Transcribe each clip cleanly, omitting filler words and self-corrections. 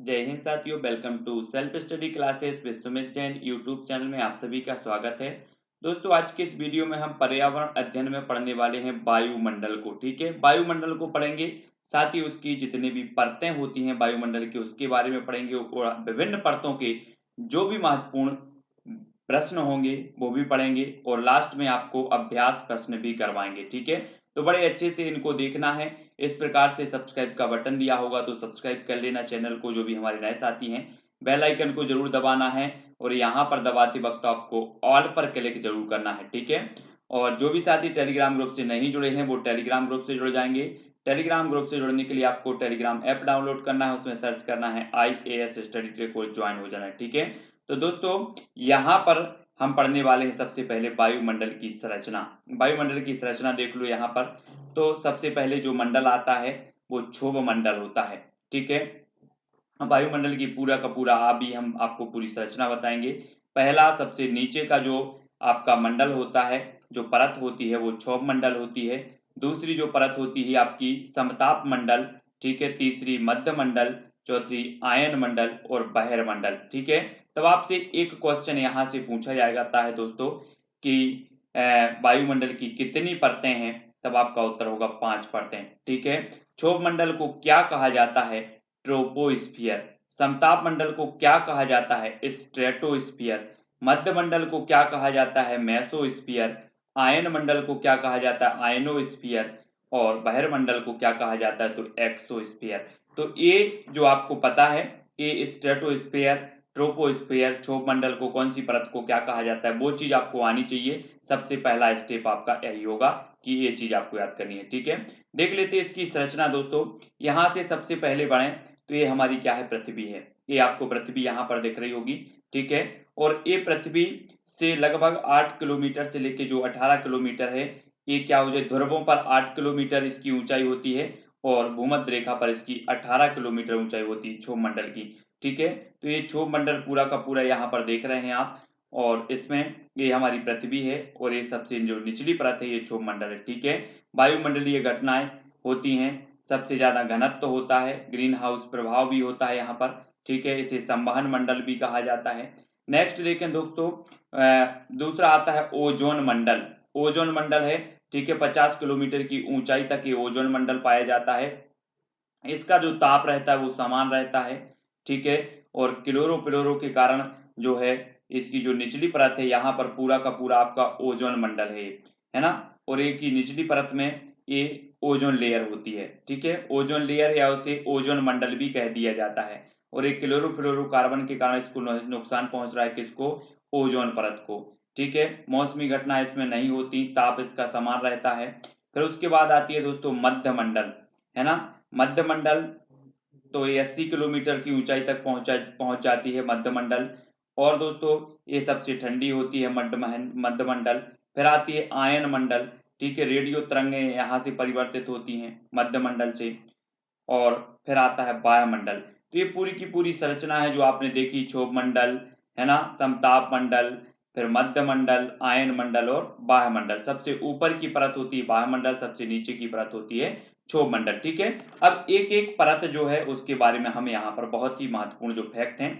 जय हिंद साथियों, welcome to self study classes with Sumit Jain YouTube channel में आप सभी का स्वागत है। दोस्तों, आज के इस वीडियो में हम पर्यावरण अध्ययन में पढ़ने वाले हैं वायुमंडल को। ठीक है, वायुमंडल को पढ़ेंगे, साथ ही उसकी जितनी भी परतें होती हैं वायुमंडल की उसके बारे में पढ़ेंगे और विभिन्न परतों के जो भी महत्वपूर्ण प्रश्न होंगे वो भी पढ़ेंगे और लास्ट में आपको अभ्यास प्रश्न भी करवाएंगे। ठीक है, तो बड़े अच्छे से इनको देखना है। इस प्रकार से सब्सक्राइब का बटन दिया होगा तो सब्सक्राइब कर लेना चैनल को, जो भी हमारे नए साथी हैं। बेल आइकन को जरूर दबाना है और यहाँ पर दबाते वक्त आपको ऑल पर क्लिक जरूर करना है। ठीक है, और जो भी साथी टेलीग्राम ग्रुप से नहीं जुड़े हैं वो टेलीग्राम ग्रुप से जुड़ जाएंगे। टेलीग्राम ग्रुप से जुड़ने के लिए आपको टेलीग्राम ऐप डाउनलोड करना है, उसमें सर्च करना है IAS स्टडी ट्रैक और ज्वाइन हो जाना है। ठीक है, तो दोस्तों यहाँ पर हम पढ़ने वाले हैं सबसे पहले वायुमंडल की संरचना। वायुमंडल की संरचना देख लो यहाँ पर। तो सबसे पहले जो मंडल आता है वो क्षोभ मंडल होता है। ठीक है, वायुमंडल की पूरा का पूरा अभी हम आपको पूरी संरचना बताएंगे। पहला सबसे नीचे का जो आपका मंडल होता है, जो परत होती है वो क्षोभ मंडल होती है। दूसरी जो परत होती है आपकी समताप मंडल। ठीक है, तीसरी मध्य मंडल, चौथी आयन मंडल और बहिर्मंडल। ठीक है, तब आपसे एक क्वेश्चन यहाँ से पूछा जाता है दोस्तों कि वायुमंडल की कितनी परतें हैं, तब आपका उत्तर होगा 5 परतें। ठीक है, क्षोभ मंडल को क्या कहा जाता है? ट्रोपोस्फियर। समताप मंडल को क्या कहा जाता है? स्ट्रेटोस्फियर। मध्य मंडल को क्या कहा जाता है? मेसोस्फियर। आयन मंडल को क्या कहा जाता है? आयनोस्फियर। और बहिर्मंडल को क्या कहा जाता है? तो एक्सोस्फियर। तो ये जो आपको पता है, ये स्ट्रेटोस्फियर, ट्रोपोस्फियर, क्षोभ मंडल को कौन सी परत को क्या कहा जाता है, वो चीज आपको आनी चाहिए। सबसे पहला स्टेप आपका यही होगा कि ये चीज आपको याद करनी है। ठीक है, देख लेते हैं इसकी संरचना दोस्तों। यहाँ से सबसे पहले बढ़े तो ये हमारी क्या है? पृथ्वी है। ये आपको पृथ्वी यहाँ पर दिख रही होगी। ठीक है, और ये पृथ्वी से लगभग 8 किलोमीटर से लेके जो 18 किलोमीटर है, ये क्या हो जाए? ध्रुवों पर 8 किलोमीटर इसकी ऊंचाई होती है और भूमध्य रेखा पर इसकी 18 किलोमीटर ऊंचाई होती है क्षोभ मंडल की। ठीक है, तो ये क्षोभ मंडल पूरा का पूरा यहाँ पर देख रहे हैं आप, और इसमें ये हमारी पृथ्वी है और ये सबसे जो निचली परत है ये क्षोभ मंडल है। ठीक है, वायुमंडलीय घटनाएं होती हैं, सबसे ज्यादा घनत्व होता है, ग्रीन हाउस प्रभाव भी होता है यहाँ पर। ठीक है, इसे संवहन मंडल भी कहा जाता है। नेक्स्ट देखें दोस्तों, दूसरा आता है ओजोन मंडल। ओजोन मंडल है, ठीक है, 50 किलोमीटर की ऊंचाई तक ये ओजोन मंडल पाया जाता है। इसका जो ताप रहता है वो समान रहता है। ठीक है, और क्लोरोफ्लोरो के कारण जो है इसकी जो निचली परत है यहाँ पर पूरा का पूरा आपका ओजोन मंडल है ना। और एक ही निचली परत में ये ओजोन लेयर होती है। ठीक है, ओजोन लेयर या उसे ओजोन मंडल भी कह दिया जाता है। और एक क्लोरोफ्लोरोकार्बन के कारण इसको नुकसान पहुंच रहा है, किसको? ओजोन परत को। ठीक है, मौसमी घटना इसमें नहीं होती, ताप इसका समान रहता है। फिर उसके बाद आती है दोस्तों मध्य मंडल, है ना। मध्य मंडल तो ये 80 किलोमीटर की ऊंचाई तक पहुंच जाती है मध्य मंडल। और दोस्तों ये सबसे ठंडी होती है मध्य मंडल। फिर आती है आयन मंडल। ठीक है, रेडियो तरंगें यहाँ से परिवर्तित होती हैं मध्य मंडल से। और फिर आता है वायुमंडल। तो ये पूरी की पूरी संरचना है जो आपने देखी, क्षोभ मंडल, है ना, समताप मंडल, फिर मध्य मंडल, आयन मंडल और वायुमंडल। सबसे ऊपर की परत होती है वायुमंडल, सबसे नीचे की परत होती है क्षोभ मंडल। ठीक है, अब एक एक परत जो है उसके बारे में हम यहाँ पर बहुत ही महत्वपूर्ण जो फैक्ट हैं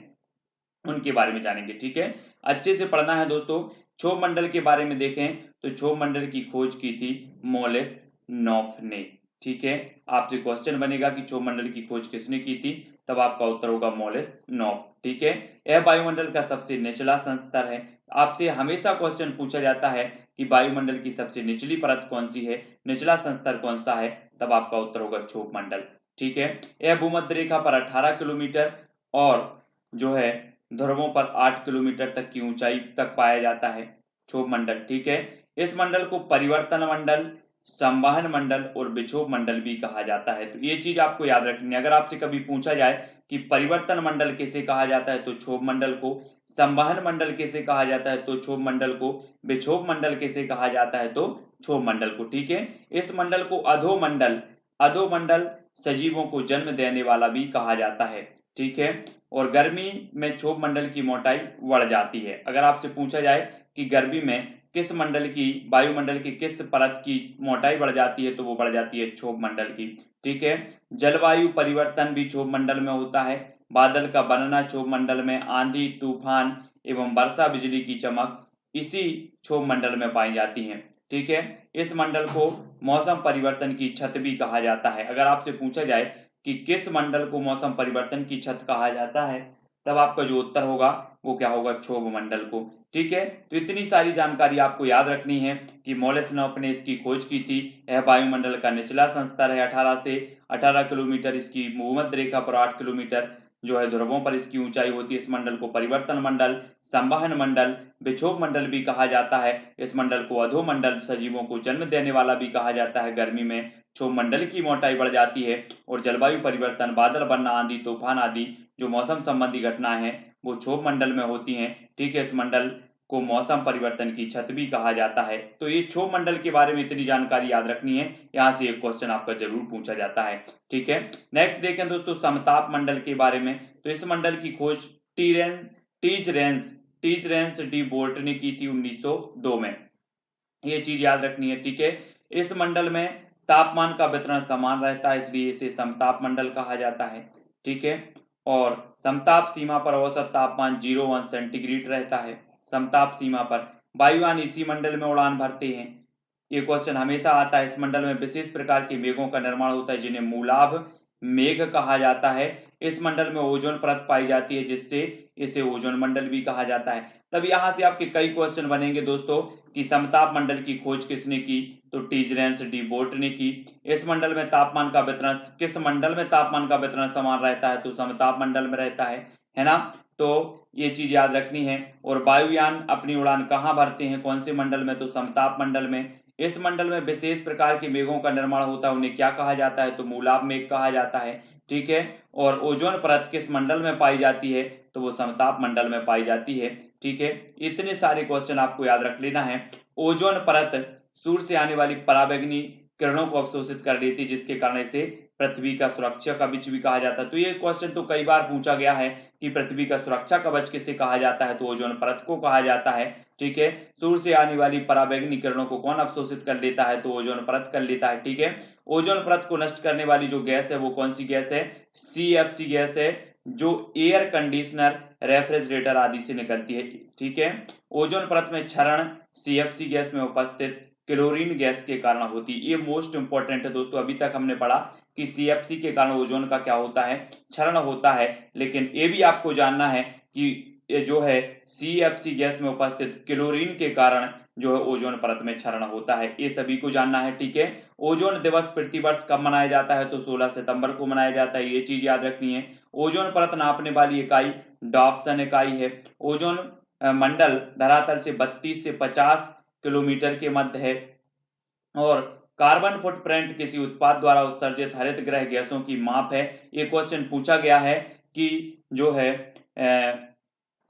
उनके बारे में जानेंगे। ठीक है, अच्छे से पढ़ना है दोस्तों। क्षोभ मंडल के बारे में देखें तो क्षोभ मंडल की खोज की थी मोलेस नॉफ ने। ठीक है, आपसे क्वेश्चन बनेगा कि क्षोभ मंडल की खोज किसने की थी, तब आपका उत्तर होगा मोलेस नॉफ। ठीक है, यह वायुमंडल का सबसे निचला संस्तर है। आपसे हमेशा क्वेश्चन पूछा जाता है कि वायुमंडल की सबसे निचली परत कौन सी है, निचला संस्तर कौन सा है, तब आपका उत्तर होगा क्षोभ मंडल। ठीक है, यह भूमध्य रेखा पर 18 किलोमीटर और जो है ध्रुवों पर 8 किलोमीटर तक की ऊंचाई तक पाया जाता है क्षोभ मंडल। ठीक है, इस मंडल को परिवर्तन मंडल, संवहन मंडल और विक्षोभ मंडल भी कहा जाता है। तो ये चीज आपको याद रखनी है। अगर आपसे कभी पूछा जाए कि परिवर्तन मंडल किसे कहा जाता है, तो क्षोभ मंडल को। संवहन मंडल किसे कहा जाता है, तो क्षोभ मंडल को। विक्षोभ मंडल किसे कहा जाता है, तो क्षोभ मंडल को। ठीक है, इस मंडल को अधोमंडल, अधोमंडल सजीवों को जन्म देने वाला भी कहा जाता है। ठीक है, और गर्मी में क्षोभ मंडल की मोटाई बढ़ जाती है। अगर आपसे पूछा जाए कि गर्मी में किस मंडल की, वायुमंडल की किस परत की मोटाई बढ़ जाती है, तो वो बढ़ जाती है क्षोभ मंडल की। ठीक है, जलवायु परिवर्तन भी क्षोभ मंडल में होता है। बादल का बनना क्षोभ मंडल में, आंधी तूफान एवं वर्षा बिजली की चमक इसी क्षोभ मंडल में पाई जाती है। ठीक है, इस मंडल को मौसम परिवर्तन की छत भी कहा जाता है। अगर आपसे पूछा जाए कि किस मंडल को मौसम परिवर्तन की छत कहा जाता है, तब आपका जो उत्तर होगा वो क्या होगा, क्षोभ मंडल को। ठीक है, तो इतनी सारी जानकारी आपको याद रखनी है कि मोलेस्नोफ ने इसकी खोज की थी। यह वायुमंडल का निचला संस्तर है। 18 से 18 किलोमीटर इसकी भूमध्य रेखा पर, 8 किलोमीटर जो है ध्रुवों पर इसकी ऊंचाई होती है। इस मंडल को परिवर्तन मंडल, संवहन मंडल, विक्षोभ मंडल भी कहा जाता है। इस मंडल को अधोमंडल, सजीवों को जन्म देने वाला भी कहा जाता है। गर्मी में क्षोभ मंडल की मोटाई बढ़ जाती है और जलवायु परिवर्तन, बादल बनना, आंधी तूफान आदि जो मौसम संबंधी घटनाएं हैं वो क्षोभ मंडल में होती हैं। ठीक है, इस मंडल को मौसम परिवर्तन की छत भी कहा जाता है। तो ये क्षोभ मंडल के बारे में इतनी जानकारी याद रखनी है, यहाँ से एक क्वेश्चन आपका जरूर पूछा जाता है। ठीक है, नेक्स्ट देखें दोस्तों समताप मंडल के बारे में। तो इस मंडल की खोज टीजरेंस डी बोर्ट ने की थी 1902 में। ये चीज याद रखनी है। ठीक है, इस मंडल में तापमान का वितरण समान रहता है, इसलिए इसे समताप मंडल कहा जाता है। ठीक है, और समताप सीमा पर औसत तापमान 0 सेंटीग्रेड रहता है। समताप सीमा पर वायुयान इसी मंडल में उड़ान भरते हैं। ये क्वेश्चन हमेशा आता है। इस मंडल में विशेष प्रकार के मेघों का निर्माण होता है जिन्हें मूलाभ मेघ कहा जाता है। इस मंडल में ओजोन परत पाई जाती है जिससे इसे ओजोन मंडल भी कहा जाता है। तब यहाँ से आपके कई क्वेश्चन बनेंगे दोस्तों कि समताप मंडल की खोज किसने की, तो टीजरेंस डी बोर्ट ने की। इस मंडल में तापमान का वितरण, किस मंडल में तापमान का वितरण समान रहता है, तो समताप मंडल में रहता है ना। तो ये चीज याद रखनी है। और वायुयान अपनी उड़ान कहाँ भरते हैं, कौन से मंडल में, तो समताप मंडल में। इस मंडल में विशेष प्रकार के मेघों का निर्माण होता है, उन्हें क्या कहा जाता है, तो मूलाभ मेघ कहा जाता है। ठीक है, और ओजोन परत किस मंडल में पाई जाती है, तो वो समताप मंडल में पाई जाती है। ठीक है, इतने सारे क्वेश्चन आपको याद रख लेना है। ओजोन परत सूर्य से आने वाली पराबैंगनी किरणों को अवशोषित कर लेती है, जिसके कारण इसे पृथ्वी का सुरक्षा कवच भी कहा जाता है। तो ये क्वेश्चन तो कई बार पूछा गया है कि पृथ्वी का सुरक्षा कवच किसे कहा जाता है, तो ओजोन परत को कहा जाता है। ठीक है, सूर्य से आने वाली पराबैंगनी किरणों को कौन अवशोषित कर लेता है, तो ओजोन परत कर लेता है। ठीक है, ओजोन परत को नष्ट करने वाली जो गैस है वो कौन सी गैस है, CFC गैस है, जो एयर कंडीशनर, रेफ्रिजरेटर आदि से निकलती है। ठीक है, ओजोन परत में क्षरण CFC गैस में उपस्थित क्लोरीन गैस के कारण होती है। ये मोस्ट इंपॉर्टेंट है दोस्तों। अभी तक हमने पढ़ा कि CFC के कारण ओजोन का क्या होता है, क्षरण होता है, लेकिन ये भी आपको जानना है कि ये जो है CFC गैस में उपस्थित क्लोरीन के कारण जो है ओजोन परत में क्षरण होता है, ये सभी को जानना है। ठीक है, ओजोन दिवस प्रतिवर्ष कब मनाया जाता है, तो 16 सितंबर को मनाया जाता है, ये चीज याद रखनी है। ओजोन परत नापने वाली इकाई डॉप्सन इकाई है। ओजोन मंडल धरातल से 32 से 50 किलोमीटर के मध्य है। और कार्बन फुटप्रिंट किसी उत्पाद द्वारा उत्सर्जित हरित गृह गैसों की माप है। ये क्वेश्चन पूछा गया है कि जो है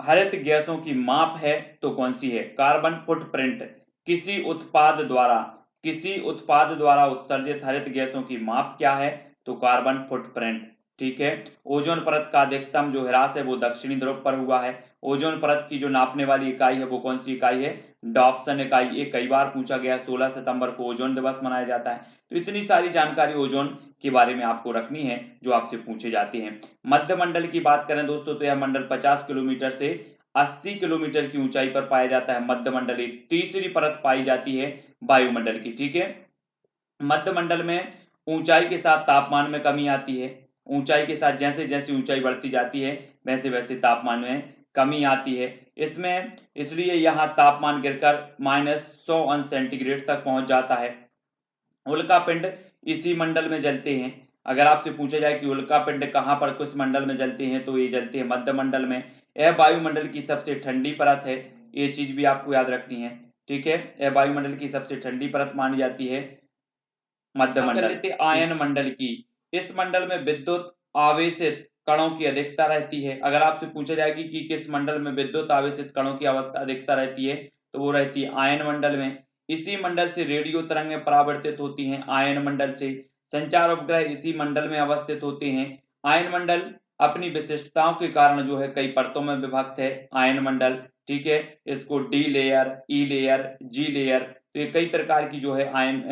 हरित गैसों की माप है तो कौन सी है, कार्बन फुटप्रिंट। किसी उत्पाद द्वारा उत्सर्जित हरित गैसों की माप क्या है, तो कार्बन फुटप्रिंट। ठीक है, ओजोन परत का अधिकतम जो ह्रास है वो दक्षिणी ध्रुव पर हुआ है। ओजोन परत की जो नापने वाली इकाई है वो कौन सी इकाई है, डॉप्सन इकाई। ये कई बार पूछा गया। 16 सितंबर को ओजोन दिवस मनाया जाता है। तो इतनी सारी जानकारी ओजोन के बारे में आपको रखनी है जो आपसे पूछे जाते हैं। मध्य मंडल की बात करें दोस्तों तो यह मंडल 50 किलोमीटर से 80 किलोमीटर की ऊंचाई पर पाया जाता है। मध्य मंडल एक तीसरी परत पाई जाती है वायुमंडल की। ठीक है, मध्य मंडल में ऊंचाई के साथ तापमान में कमी आती है। ऊंचाई के साथ जैसे जैसे ऊंचाई बढ़ती जाती है वैसे वैसे तापमान में कमी आती है। इसमें इसलिए यहाँ तापमान गिरकर -100 अंश सेंटीग्रेड तक पहुंच जाता है। उल्का पिंड इसी मंडल में जलते हैं। अगर आपसे पूछा जाए कि उल्का पिंड कहाँ पर किस मंडल में जलते हैं, तो ये जलते हैं मध्य मंडल में। यह वायुमंडल की सबसे ठंडी परत है, ये चीज भी आपको याद रखनी है। ठीक है, यह वायुमंडल की सबसे ठंडी परत मानी जाती है मध्य मंडल। आयन मंडल की, इस मंडल में विद्युत आवेशित कणों की अधिकता रहती है। अगर आपसे पूछा जाएगी कि किस मंडल में विद्युत आवेशित कणों की अधिकता रहती है, तो वो रहती है आयन मंडल में। इसी मंडल से रेडियो तरंगें परावर्तित होती हैं। आयन मंडल से संचार उपग्रह इसी मंडल में अवस्थित होते हैं। आयन मंडल अपनी विशिष्टताओं के कारण जो है कई परतों में विभक्त है आयन मंडल। ठीक है, इसको D layer, E layer, G layer, तो ये कई प्रकार की जो है आयन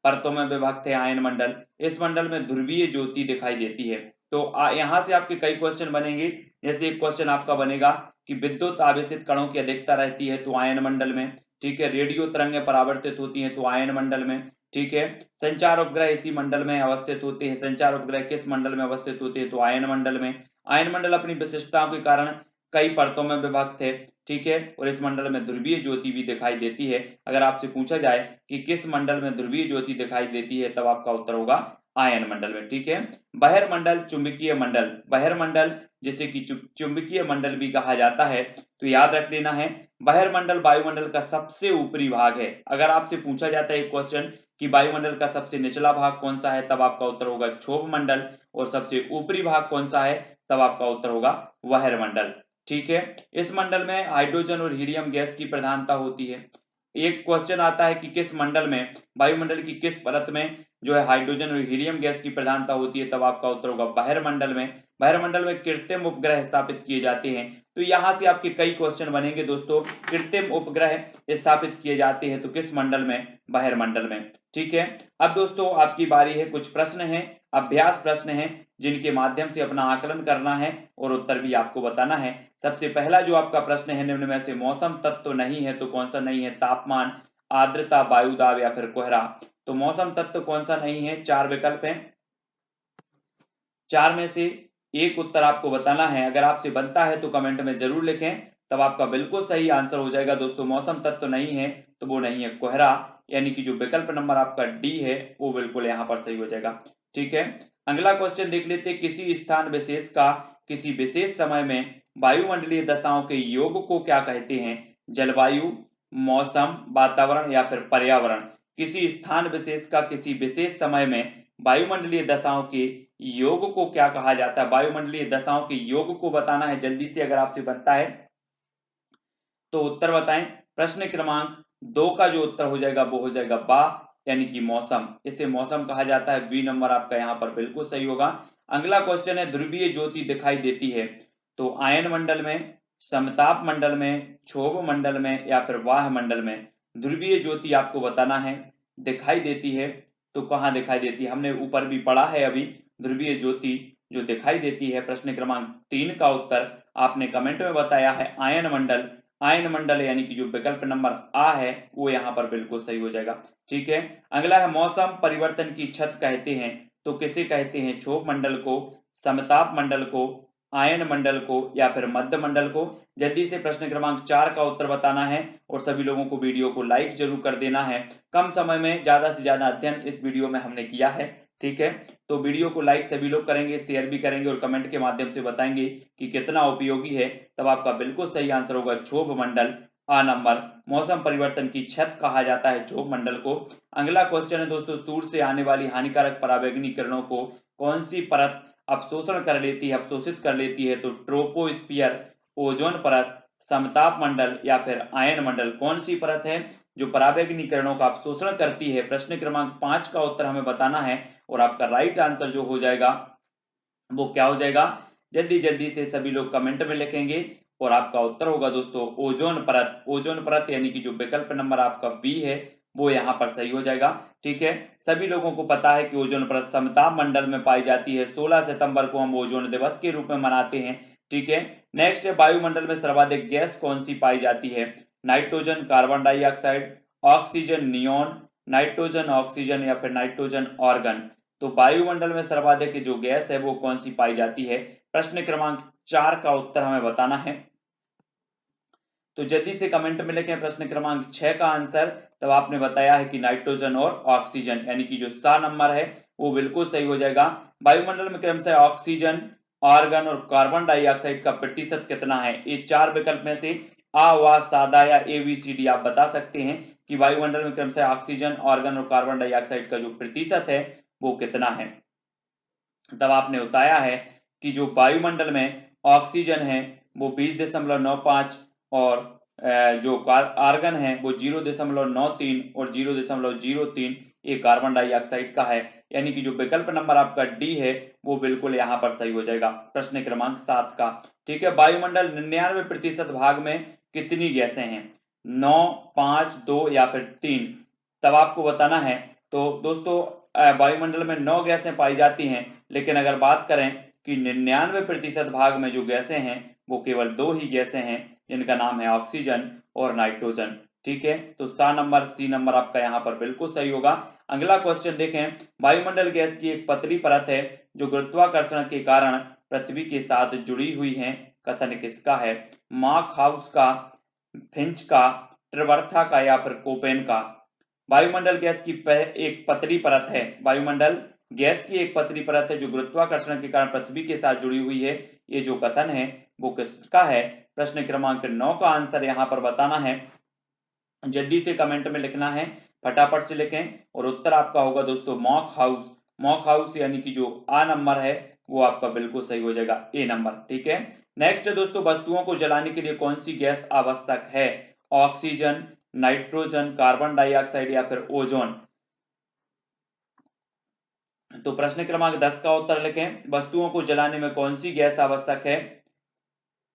परतों में विभक्त है आयन मंडल। इस मंडल में ध्रुवीय ज्योति दिखाई देती है। तो यहाँ से आपके कई क्वेश्चन बनेंगे। जैसे एक क्वेश्चन आपका बनेगा कि विद्युत आवेशित कणों की अधिकता रहती है तो आयन मंडल में, ठीक है। रेडियो तरंगें परावर्तित होती हैं तो आयन मंडल में, ठीक है। संचार उपग्रह इसी मंडल में अवस्थित होते हैं। संचार उपग्रह किस मंडल में अवस्थित होते हैं तो आयन मंडल में। आयन मंडल अपनी विशिष्टताओं के कारण कई परतों में विभक्त है, ठीक है। और इस मंडल में ध्रुवीय ज्योति भी दिखाई देती है। अगर आपसे पूछा जाए कि किस मंडल में ध्रुवीय ज्योति दिखाई देती है, तब आपका उत्तर होगा आयन मंडल में, ठीक है। बहिर्मंडल चुंबकीय मंडल, बहिर्मंडल जिसे कि चुंबकीय मंडल भी कहा जाता है, तो याद रख लेना है बहिर्मंडल वायुमंडल का सबसे ऊपरी भाग है। अगर आपसे पूछा जाता है एक क्वेश्चन कि वायुमंडल का सबसे निचला भाग कौन सा है, तब आपका उत्तर होगा क्षोभ मंडल, और सबसे ऊपरी भाग कौन सा है, तब आपका उत्तर होगा बहिर्मंडल, ठीक है। इस मंडल में हाइड्रोजन और हीलियम गैस की प्रधानता होती है। एक क्वेश्चन आता है कि किस मंडल में, वायुमंडल की किस परत में जो है हाइड्रोजन और हीलियम गैस की प्रधानता होती है, तब आपका उत्तर होगा बहिर्मंडल में। बहिर्मंडल में कृत्रिम उपग्रह स्थापित किए जाते हैं। तो यहाँ से आपके कई क्वेश्चन बनेंगे दोस्तों। कृत्रिम उपग्रह स्थापित किए जाते हैं तो किस मंडल में, बहिर्मंडल में, ठीक है। अब दोस्तों आपकी बारी है, कुछ प्रश्न हैं, अभ्यास प्रश्न हैं, जिनके माध्यम से अपना आकलन करना है और उत्तर भी आपको बताना है। सबसे पहला जो आपका प्रश्न है, निम्न में से मौसम तत्व तो नहीं है तो कौन सा नहीं है, तापमान, आर्द्रता, वायु दाब या फिर कोहरा। तो मौसम तत्व कौन सा नहीं है, 4 विकल्प हैं, 4 में से एक उत्तर आपको बताना है। अगर आपसे बनता है तो कमेंट में जरूर लिखें, तब आपका बिल्कुल सही आंसर हो जाएगा दोस्तों। मौसम तत्व नहीं है तो वो नहीं है कोहरा, यानी कि जो विकल्प नंबर आपका डी है वो बिल्कुल यहाँ पर सही हो जाएगा, ठीक है। अगला क्वेश्चन देख लेते हैं, किसी स्थान विशेष का किसी विशेष समय में वायुमंडलीय दशाओं के योग को क्या कहते हैं, जलवायु, मौसम, वातावरण या फिर पर्यावरण। किसी स्थान विशेष का किसी विशेष समय में वायुमंडलीय दशाओं के योग को क्या कहा जाता है, वायुमंडलीय दशाओं के योग को बताना है जल्दी से। अगर आपसे बनता है तो उत्तर बताएं। प्रश्न क्रमांक 2 का जो उत्तर हो जाएगा वो हो जाएगा बा, यानी कि मौसम, इसे मौसम कहा जाता है। बी नंबर आपका यहाँ पर बिल्कुल सही होगा। अगला क्वेश्चन है, ध्रुवीय ज्योति दिखाई देती है तो आयन मंडल में, समताप मंडल में, क्षोभ मंडल में या फिर वाह मंडल में। ध्रुवीय ज्योति आपको बताना है, दिखाई देती है तो कहाँ दिखाई देती है, हमने ऊपर भी पढ़ा है अभी। ध्रुवीय ज्योति जो दिखाई देती है, प्रश्न क्रमांक 3 का उत्तर आपने कमेंट में बताया है आयन मंडल। आयन मंडल यानी कि जो विकल्प नंबर आ है वो यहाँ पर बिल्कुल सही हो जाएगा, ठीक है। अगला है, मौसम परिवर्तन की छत कहते हैं तो किसे कहते हैं, क्षोभ मंडल को, समताप मंडल को, आयन मंडल को या फिर मध्य मंडल को। जल्दी से प्रश्न क्रमांक 4 का उत्तर बताना है और सभी लोगों को वीडियो को लाइक जरूर कर देना है। कम समय में ज्यादा से ज्यादा अध्ययन इस वीडियो में हमने किया है, ठीक है। तो वीडियो को लाइक सभी लोग करेंगे, शेयर भी करेंगे और कमेंट के माध्यम से बताएंगे कि कितना उपयोगी है, तब आपका बिल्कुल सही आंसर होगा क्षोभ मंडल, आ नंबर। मौसम परिवर्तन की छत कहा जाता है क्षोभ मंडल को। अगला क्वेश्चन है दोस्तों, सूर्य से आने वाली हानिकारक पराबैंगनी किरणों को कौन सी परत अवशोषण कर लेती है, अवशोषित कर लेती है, तो ट्रोपोस्फियर, ओजोन परत, समताप मंडल या फिर आयन मंडल। कौन सी परत है जो पराबैंगनी किरणों का अवशोषण करती है, प्रश्न क्रमांक 5 का उत्तर हमें बताना है और आपका राइट आंसर जो हो जाएगा वो क्या हो जाएगा, जल्दी जल्दी से सभी लोग कमेंट में लिखेंगे और आपका उत्तर होगा दोस्तों ओजोन परत। ओजोन परत यानी कि जो विकल्प नंबर आपका बी है वो यहाँ पर सही हो जाएगा, ठीक है। सभी लोगों को पता है कि ओजोन परत समताप मंडल में पाई जाती है। 16 सितंबर को हम ओजोन दिवस के रूप में मनाते हैं, ठीक है। नेक्स्ट है, वायुमंडल में सर्वाधिक गैस कौन सी पाई जाती है, nitrogen, carbon dioxide, oxygen, neon, nitrogen oxygen या फिर नाइट्रोजन ऑर्गन। तो वायुमंडल में सर्वाधिक जो गैस है वो कौन सी पाई जाती है, प्रश्न क्रमांक 4 का उत्तर हमें बताना है। तो जल्दी से कमेंट में लिखें प्रश्न क्रमांक 6 का आंसर। तब आपने बताया है कि नाइट्रोजन और ऑक्सीजन, यानी कि जो सा नंबर है वो बिल्कुल सही हो जाएगा। वायुमंडल में क्रमशः ऑक्सीजन, आर्गन और कार्बन डाइऑक्साइड का प्रतिशत कितना है, ये 4 विकल्प में से आ, वा, सादा या ABCD आप बता सकते हैं कि वायुमंडल में क्रमशः ऑक्सीजन, आर्गन और कार्बन डाइऑक्साइड का जो प्रतिशत है वो कितना है। तब आपने बताया है कि जो वायुमंडल में ऑक्सीजन है वो 20.95 और जो आर्गन है वो 0.93 और 0.03 ये कार्बन डाइऑक्साइड का है, यानी कि जो विकल्प नंबर आपका डी है वो बिल्कुल यहाँ पर सही हो जाएगा, प्रश्न क्रमांक 7 का, ठीक है। वायुमंडल 99% भाग में कितनी गैसें हैं, 9, 5, 2 या फिर 3, तब आपको बताना है। तो दोस्तों वायुमंडल में 9 गैसें पाई जाती हैं, लेकिन अगर बात करें कि 99% भाग में जो गैसें हैं वो केवल 2 ही गैसें हैं, जिनका नाम है ऑक्सीजन और नाइट्रोजन। ठीक है, तो सी नंबर आपका यहाँ पर बिल्कुल सही होगा। अगला क्वेश्चन देखें, वायुमंडल गैस की एक पतली परत है जो गुरुत्वाकर्षण के कारण पृथ्वी के साथ जुड़ी हुई है, कथन किसका है? मार्क हाउस का, फिंच का, ट्रिवर्था का या फिर कोपेन का? वायुमंडल गैस की एक पतली परत है, वायुमंडल गैस की एक पतली परत है जो गुरुत्वाकर्षण के कारण पृथ्वी के साथ जुड़ी हुई है, ये जो कथन है वो किसका है? प्रश्न क्रमांक 9 का आंसर यहाँ पर बताना है, जल्दी से कमेंट में लिखना है, फटाफट से लिखें। और उत्तर आपका होगा दोस्तों मॉक हाउस। मॉक हाउस यानी कि जो आ नंबर है वो आपका बिल्कुल सही हो जाएगा, ए नंबर। ठीक है, नेक्स्ट दोस्तों, वस्तुओं को जलाने के लिए कौन सी गैस आवश्यक है? ऑक्सीजन, नाइट्रोजन, कार्बन डाइऑक्साइड या फिर ओजोन? तो प्रश्न क्रमांक 10 का उत्तर लिखें, वस्तुओं को जलाने में कौन सी गैस आवश्यक है?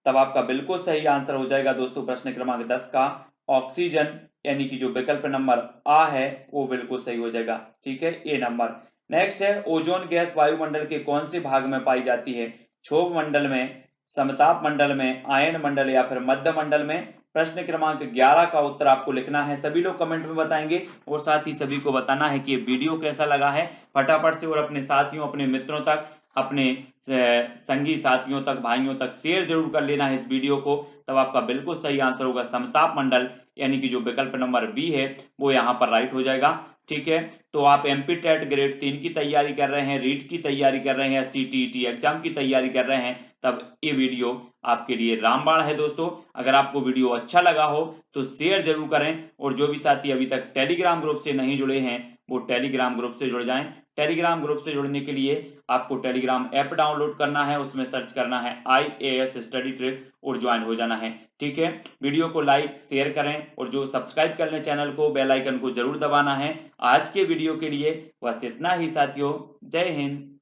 तब आपका बिल्कुल सही आंसर हो जाएगा दोस्तों प्रश्न क्रमांक 10 का ऑक्सीजन, यानी कि जो विकल्प नंबर आ है वो बिल्कुल सही हो जाएगा। ठीक है, ए नंबर। नेक्स्ट है, ओजोन गैस वायुमंडल के कौन से भाग में पाई जाती है? क्षोभ मंडल में, समताप मंडल में, आयन मंडल या फिर मध्य मंडल में? प्रश्न क्रमांक 11 का उत्तर आपको लिखना है, सभी लोग कमेंट में बताएंगे और साथ ही सभी को बताना है कि ये वीडियो कैसा लगा है फटाफट से, और अपने साथियों, अपने मित्रों तक, अपने संगी साथियों तक, भाइयों तक शेयर जरूर कर लेना है इस वीडियो को, तब आपका बिल्कुल सही आंसर होगा समताप मंडल, यानी कि जो विकल्प नंबर बी है वो यहाँ पर राइट हो जाएगा। ठीक है, तो आप एमपी टेट ग्रेड 3 की तैयारी कर रहे हैं, रीट की तैयारी कर रहे हैं, सीटीईटी एग्जाम की तैयारी कर रहे हैं, तब ये वीडियो आपके लिए रामबाण है दोस्तों। अगर आपको वीडियो अच्छा लगा हो तो शेयर जरूर करें, और जो भी साथी अभी तक टेलीग्राम ग्रुप से नहीं जुड़े हैं वो टेलीग्राम ग्रुप से जुड़ जाएं। टेलीग्राम ग्रुप से जुड़ने के लिए आपको टेलीग्राम ऐप डाउनलोड करना है, उसमें सर्च करना है IAS स्टडी ट्रिक और ज्वाइन हो जाना है। ठीक है, वीडियो को लाइक शेयर करें, और जो सब्सक्राइब कर लें चैनल को, बेल आइकन को जरूर दबाना है। आज के वीडियो के लिए बस इतना ही साथियों, जय हिंद।